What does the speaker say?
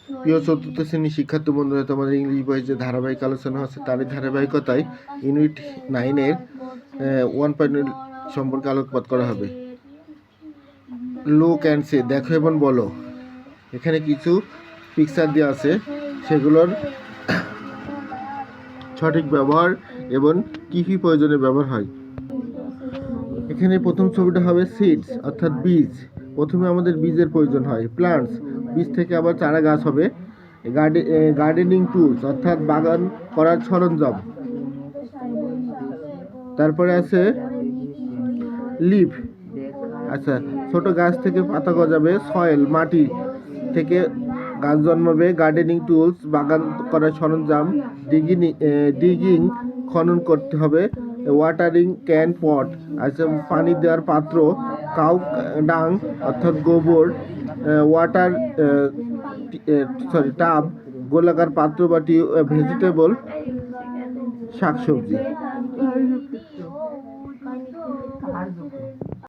প্রিয় চতুর্থ শ্রেণীর শিক্ষার্থী বন্ধুরা, তোমাদের ইংলিশ বইয়ের যে ধারাবাহিক আলোচনা হচ্ছে তারই ধারাবাহিকতায় ইউনিট 9-এর 1 সম্পর্কে আলোকপাত করা হবে। লুক অ্যান্ড সে, দেখো এবং বলো। এখানে কিছু পিকচার দেওয়া আছে, সেগুলোর সঠিক ব্যবহার এবং কী কী প্রয়োজনে ব্যবহার হয়। এখানে প্রথম ছবিটা হবে সিডস, অর্থাৎ বীজ। প্রথমে আমাদের বীজের প্রয়োজন হয়। প্লান্টস, বীজ থেকে আবার চারা গাছ হবে। গার্ডেনিং টুলস, অর্থাৎ বাগান করার সরঞ্জাম। তারপরে আছে লিফ, আচ্ছা, ছোট গাছ থেকে পাতা গজাবে। সয়েল, মাটি থেকে গাছ জন্মাবে। গার্ডেনিং টুলস, বাগান করার সরঞ্জাম। ডিগিং, খনন করতে হবে। ওয়াটারিং ক্যান, পট, আচ্ছা, পানি দেওয়ার পাত্র। কাউ ডাং, অর্থাৎ গোবর। ওয়াটার টাব, গোলাকার পাত্র বা ভেজিটেবল, শাকসবজি।